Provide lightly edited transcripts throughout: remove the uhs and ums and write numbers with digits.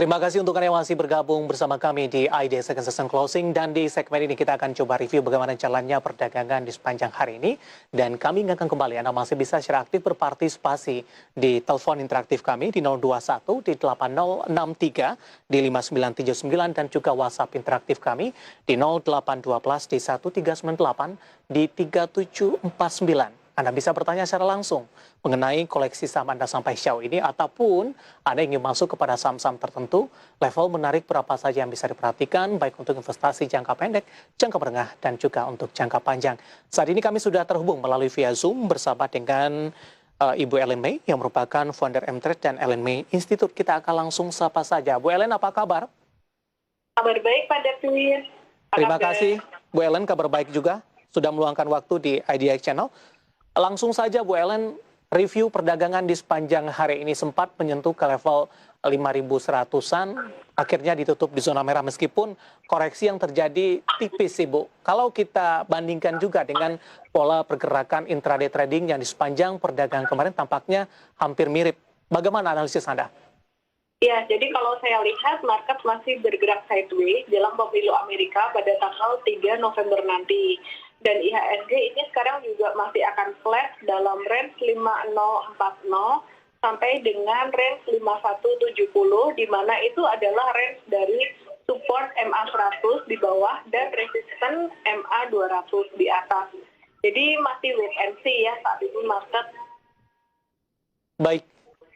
Terima kasih untuk Anda yang masih bergabung bersama kami di ID Second Session Closing. Dan di segmen ini kita akan coba review bagaimana jalannya perdagangan di sepanjang hari ini. Dan kami ingatkan kembali Anda masih bisa secara aktif berpartisipasi di telepon interaktif kami di 021 di 8063 di 5939 dan juga WhatsApp interaktif kami di 0812 di 1398 di 3749. Anda bisa bertanya secara langsung mengenai koleksi saham Anda sampai sejauh ini, ataupun Anda ingin masuk kepada saham-saham tertentu, level menarik berapa saja yang bisa diperhatikan, baik untuk investasi jangka pendek, jangka menengah, dan juga untuk jangka panjang. Saat ini kami sudah terhubung melalui via Zoom bersama dengan Ibu Ellen May, yang merupakan founder M-Trade dan Ellen May Institute. Kita akan langsung sapa saja. Bu Ellen, apa kabar? Kabar baik, Pak David. Terima kasih, Bu Ellen. Kabar baik juga. Sudah meluangkan waktu di IDX Channel. Langsung saja Bu Ellen, review perdagangan di sepanjang hari ini sempat menyentuh ke level 5.100-an, akhirnya ditutup di zona merah meskipun koreksi yang terjadi tipis sih Bu. Kalau kita bandingkan juga dengan pola pergerakan intraday trading yang di sepanjang perdagangan kemarin tampaknya hampir mirip. Bagaimana analisis Anda? Ya, jadi kalau saya lihat market masih bergerak sideways dalam pemilu Amerika pada tanggal 3 November nanti. Dan IHSG ini sekarang juga masih akan flat dalam range 5040 sampai dengan range 5170, di mana itu adalah range dari support MA100 di bawah dan resisten MA200 di atas. Jadi masih wait and see ya saat ini market. Baik.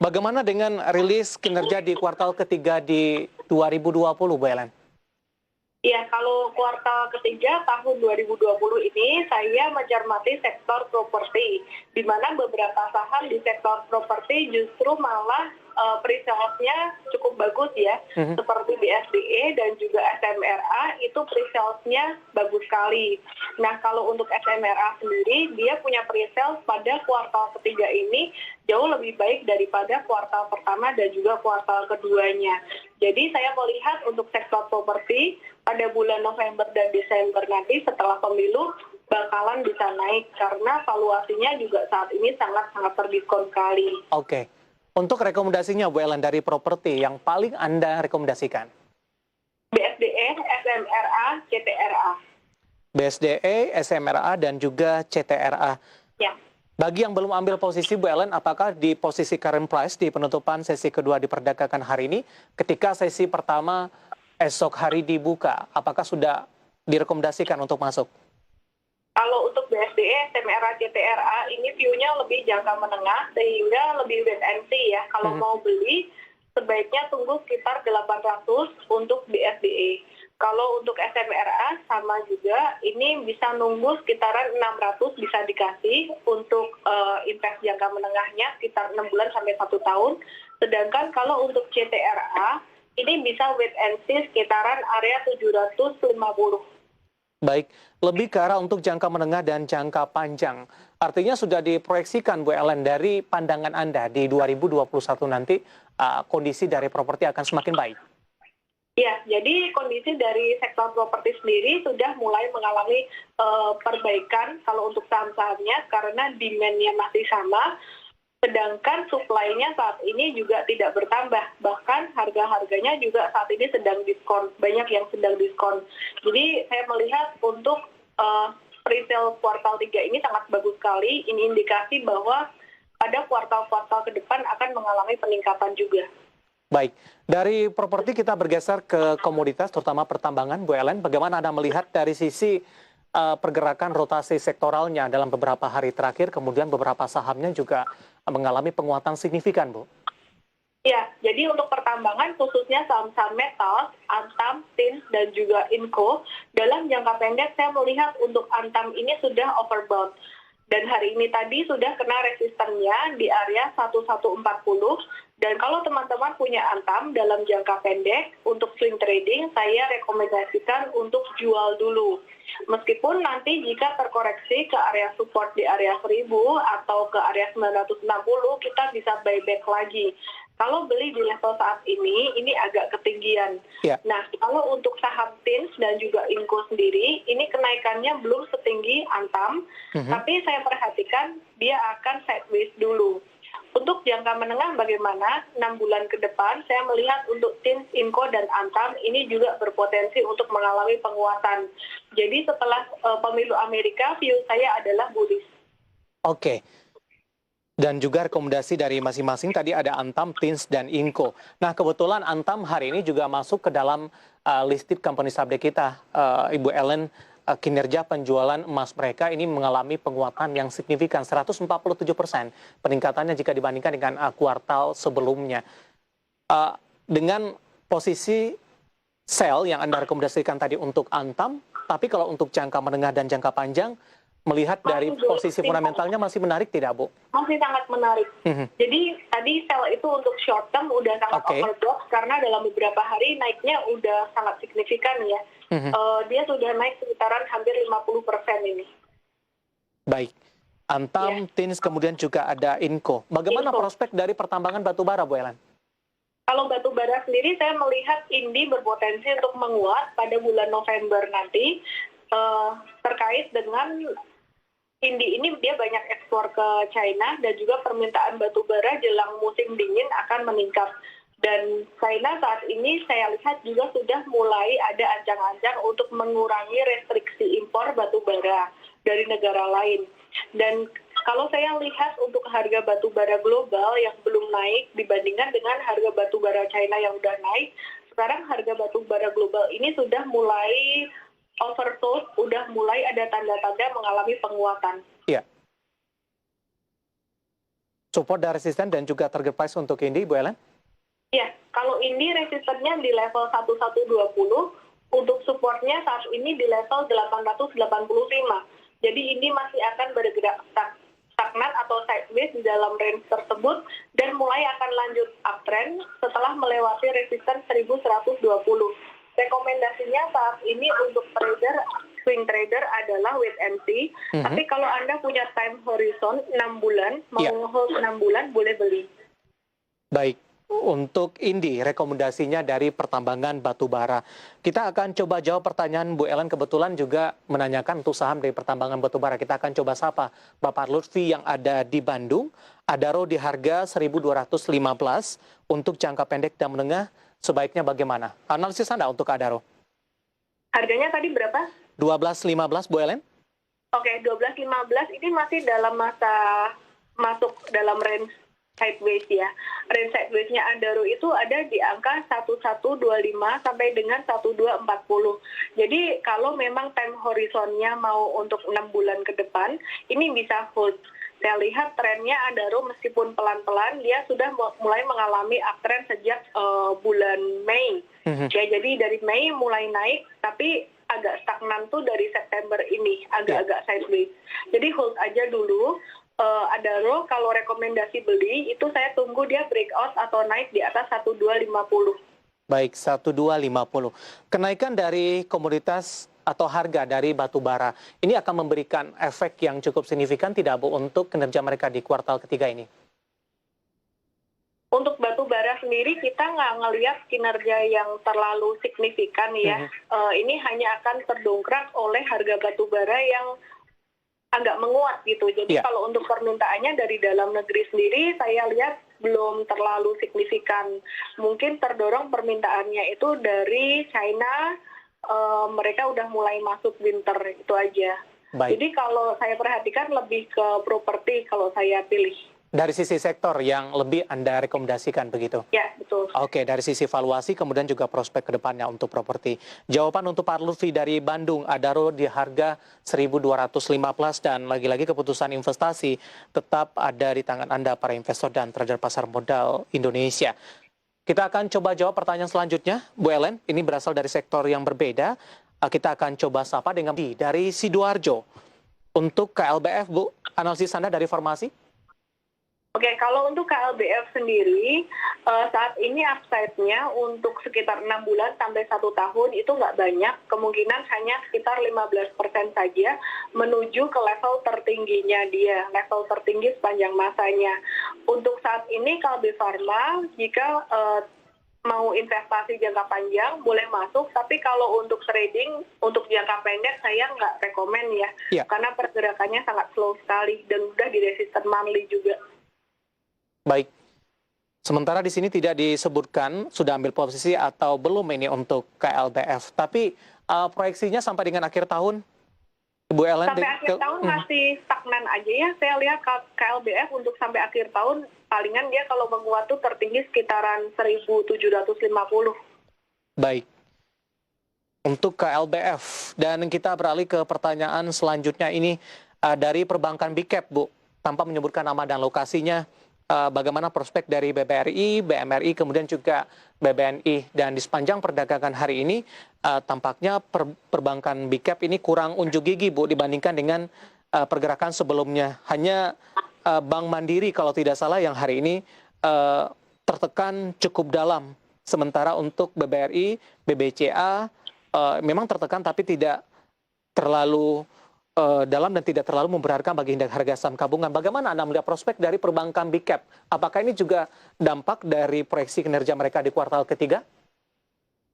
Bagaimana dengan rilis kinerja di kuartal ketiga di 2020, Bu Ellen? Ya, kalau kuartal ketiga tahun 2020 ini saya mencermati sektor properti, di mana beberapa saham di sektor properti justru malah pre-sales-nya cukup bagus ya, seperti BSDE dan juga SMRA itu pre-sales-nya bagus sekali. Nah, kalau untuk SMRA sendiri, dia punya pre-sales pada kuartal ketiga ini jauh lebih baik daripada kuartal pertama dan juga kuartal keduanya. Jadi saya melihat untuk sektor properti pada bulan November dan Desember nanti setelah pemilu bakalan bisa naik karena valuasinya juga saat ini sangat-sangat terdiskon sekali. Oke. Untuk rekomendasinya Bu Ellen dari properti yang paling Anda rekomendasikan? BSDE, SMRA, CTRA. BSDE, SMRA, dan juga CTRA. Ya. Bagi yang belum ambil posisi Bu Ellen, apakah di posisi current price di penutupan sesi kedua diperdagangkan hari ini, ketika sesi pertama esok hari dibuka, apakah sudah direkomendasikan untuk masuk? Kalau untuk BSDE, SMRA, CTRA ini view-nya lebih jangka menengah sehingga lebih wait and see ya. Kalau mau beli sebaiknya tunggu sekitar 800 untuk BSDE. Kalau untuk SMRA sama juga, ini bisa nunggu sekitaran 600 bisa dikasih untuk invest jangka menengahnya sekitar 6 bulan sampai 1 tahun. Sedangkan kalau untuk CTRA, ini bisa wait and see sekitaran area 750. Baik, lebih ke arah untuk jangka menengah dan jangka panjang. Artinya sudah diproyeksikan Bu Ellen dari pandangan Anda di 2021 nanti kondisi dari properti akan semakin baik. Ya, jadi kondisi dari sektor properti sendiri sudah mulai mengalami perbaikan kalau untuk saham-sahamnya karena demand-nya masih sama, sedangkan supply-nya saat ini juga tidak bertambah. Bahkan harga-harganya juga saat ini sedang diskon, banyak yang sedang diskon. Jadi saya melihat untuk pre-sale kuartal 3 ini sangat bagus sekali. Ini indikasi bahwa pada kuartal-kuartal ke depan akan mengalami peningkatan juga. Baik, dari properti kita bergeser ke komoditas, terutama pertambangan, Bu Ellen. Bagaimana Anda melihat dari sisi pergerakan rotasi sektoralnya dalam beberapa hari terakhir, kemudian beberapa sahamnya juga mengalami penguatan signifikan, Bu? Ya, jadi untuk pertambangan khususnya saham-saham metal, Antam, Tin, dan juga Inco, dalam jangka pendek saya melihat untuk Antam ini sudah overbought. Dan hari ini tadi sudah kena resistennya di area 1140. Dan kalau teman-teman punya Antam dalam jangka pendek untuk swing trading, saya rekomendasikan untuk jual dulu. Meskipun nanti jika terkoreksi ke area support di area 1000 atau ke area 960, kita bisa buyback lagi. Kalau beli di level saat ini agak ketinggian. Yeah. Nah, kalau untuk saham Tins dan juga Inco sendiri, ini kenaikannya belum setinggi Antam, tapi saya perhatikan dia akan sideways dulu. Untuk jangka menengah bagaimana? 6 bulan ke depan saya melihat untuk TINS, Inco, dan Antam ini juga berpotensi untuk mengalami penguatan. Jadi setelah pemilu Amerika, view saya adalah bullish. Oke. Dan juga rekomendasi dari masing-masing tadi ada Antam, TINS, dan Inco. Nah, kebetulan Antam hari ini juga masuk ke dalam listed company update kita, Ibu Ellen. Kinerja penjualan emas mereka ini mengalami penguatan yang signifikan, 147% peningkatannya jika dibandingkan dengan kuartal sebelumnya. Dengan posisi sell yang Anda rekomendasikan tadi untuk Antam, tapi kalau untuk jangka menengah dan jangka panjang, melihat dari posisi fundamentalnya masih menarik tidak, Bu? Masih sangat menarik. Jadi tadi sell itu untuk short term udah sangat overbought karena dalam beberapa hari naiknya udah sangat signifikan ya. Dia sudah naik sekitaran hampir 50% ini. Baik. Antam, TINS, kemudian juga ada Inco. Bagaimana prospek dari pertambangan batubara, Bu Ellen? Kalau batubara sendiri saya melihat Indi berpotensi untuk menguat pada bulan November nanti terkait dengan Indi ini dia banyak ekspor ke China dan juga permintaan batubara jelang musim dingin akan meningkat. Dan China saat ini saya lihat juga sudah mulai ada ancang-ancang untuk mengurangi restriksi impor batubara dari negara lain. Dan kalau saya lihat untuk harga batubara global yang belum naik dibandingkan dengan harga batubara China yang sudah naik, sekarang harga batubara global ini sudah mulai oversold, sudah mulai ada tanda-tanda mengalami penguatan. Iya. Support dan resisten dan juga target price untuk Indi, Bu Ellen? Ya, kalau ini resistennya di level 1120, untuk supportnya saat ini di level 885. Jadi ini masih akan bergerak stagnan atau sideways di dalam range tersebut dan mulai akan lanjut uptrend setelah melewati resisten 1120. Rekomendasinya saat ini untuk swing trader adalah wait and see. Tapi kalau Anda punya time horizon 6 bulan, mau hold 6 bulan, boleh beli. Baik. Untuk Indi, rekomendasinya dari pertambangan batubara. Kita akan coba jawab pertanyaan Bu Ellen, kebetulan juga menanyakan untuk saham dari pertambangan batubara. Kita akan coba sapa Bapak Lutfi yang ada di Bandung. Adaro di harga 1.215 untuk jangka pendek dan menengah, sebaiknya bagaimana? Analisis Anda untuk Adaro? Harganya tadi berapa? 12.15, Bu Ellen? Oke, 12.15 ini masih dalam masa masuk dalam range sideways ya. Range sideways-nya Adaro itu ada di angka 1125 sampai dengan 1240. Jadi kalau memang time horizonnya mau untuk 6 bulan ke depan, ini bisa hold. Saya lihat trennya Adaro meskipun pelan-pelan, dia sudah mulai mengalami uptrend sejak bulan Mei. Ya, jadi dari Mei mulai naik, tapi agak stagnan tuh dari September ini, agak-agak sideways. Jadi hold aja dulu. Adaro kalau rekomendasi beli itu saya tunggu dia breakout atau naik di atas 1250. Baik, 1250. Kenaikan dari komoditas atau harga dari batu bara ini akan memberikan efek yang cukup signifikan tidak, Bu, untuk kinerja mereka di kuartal ketiga ini? Untuk batu bara sendiri kita nggak ngelihat kinerja yang terlalu signifikan ya. Ini hanya akan terdongkrak oleh harga batu bara yang agak menguat gitu. Jadi kalau untuk permintaannya dari dalam negeri sendiri saya lihat belum terlalu signifikan. Mungkin terdorong permintaannya itu dari China, mereka udah mulai masuk winter, itu aja. Baik. Jadi kalau saya perhatikan lebih ke properti kalau saya pilih. Dari sisi sektor yang lebih Anda rekomendasikan begitu? Ya, betul. Oke, dari sisi valuasi kemudian juga prospek ke depannya untuk properti. Jawaban untuk Pak Lutfi dari Bandung, Adaro di harga 1.215 dan lagi-lagi keputusan investasi tetap ada di tangan Anda para investor dan trader pasar modal Indonesia. Kita akan coba jawab pertanyaan selanjutnya, Bu Ellen. Ini berasal dari sektor yang berbeda. Kita akan coba sapa dengan dari Sidoarjo. Untuk KLBF, Bu, analisis Anda dari formasi? Oke, kalau untuk KLBF sendiri, saat ini upside-nya untuk sekitar 6 bulan sampai 1 tahun itu nggak banyak, kemungkinan hanya sekitar 15% saja menuju ke level tertingginya dia, level tertinggi sepanjang masanya. Untuk saat ini Kalbe Pharma, jika mau investasi jangka panjang boleh masuk, tapi kalau untuk trading, untuk jangka pendek saya nggak rekomen ya, karena pergerakannya sangat slow sekali dan udah di resisten monthly juga. Baik. Sementara di sini tidak disebutkan sudah ambil posisi atau belum ini untuk KLBF. Tapi proyeksinya sampai dengan akhir tahun, Ibu Ellen? Sampai akhir tahun masih stagnan aja ya. Saya lihat KLBF untuk sampai akhir tahun palingan dia kalau menguat tuh tertinggi sekitaran 1.750. Baik. Untuk KLBF, dan kita beralih ke pertanyaan selanjutnya ini dari perbankan Big Cap, Bu. Tanpa menyebutkan nama dan lokasinya, bagaimana prospek dari BBRI, BMRI, kemudian juga BBNI. Dan di sepanjang perdagangan hari ini, tampaknya perbankan Big Cap ini kurang unjuk gigi, Bu, dibandingkan dengan pergerakan sebelumnya. Hanya Bank Mandiri, kalau tidak salah, yang hari ini tertekan cukup dalam. Sementara untuk BBRI, BBCA, memang tertekan tapi tidak terlalu dalam dan tidak terlalu memberatkan bagi indeks harga saham gabungan. Bagaimana Anda melihat prospek dari perbankan Big Cap? Apakah ini juga dampak dari proyeksi kinerja mereka di kuartal ketiga?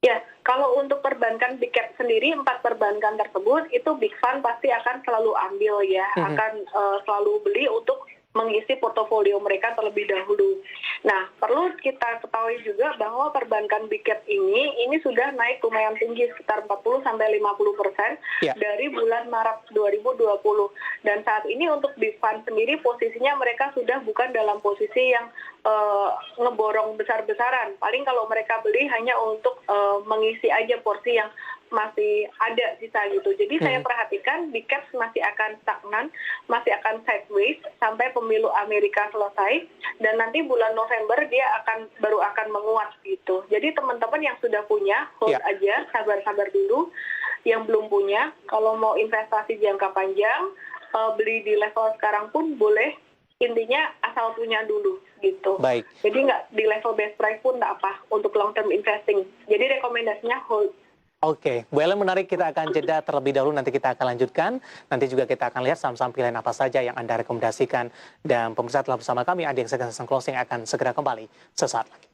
Ya, kalau untuk perbankan Big Cap sendiri, 4 perbankan tersebut itu Big Fund pasti akan selalu ambil ya, akan selalu beli untuk mengisi portofolio mereka terlebih dahulu. Nah, perlu kita ketahui juga bahwa perbankan Big Cap ini sudah naik lumayan tinggi sekitar 40-50% dari bulan Maret 2020. Dan saat ini untuk Big Fund sendiri posisinya mereka sudah bukan dalam posisi yang ngeborong besar-besaran. Paling kalau mereka beli hanya untuk mengisi aja porsi yang masih ada sisa gitu. Jadi saya perhatikan Big Cap masih akan stagnan, masih akan sideways sampai pemilu Amerika selesai, dan nanti bulan November dia baru akan menguat gitu. Jadi teman-teman yang sudah punya hold aja, sabar-sabar dulu. Yang belum punya, kalau mau investasi jangka panjang, beli di level sekarang pun boleh. Intinya asal punya dulu gitu. Baik. Jadi nggak di level best price pun nggak apa untuk long term investing. Jadi rekomendasinya hold. Oke, Bu Ellen, menarik. Kita akan jeda terlebih dahulu, nanti kita akan lanjutkan. Nanti juga kita akan lihat saham-saham pilihan apa saja yang Anda rekomendasikan. Dan pemirsa telah bersama kami, Adi Closing akan segera kembali sesaat lagi.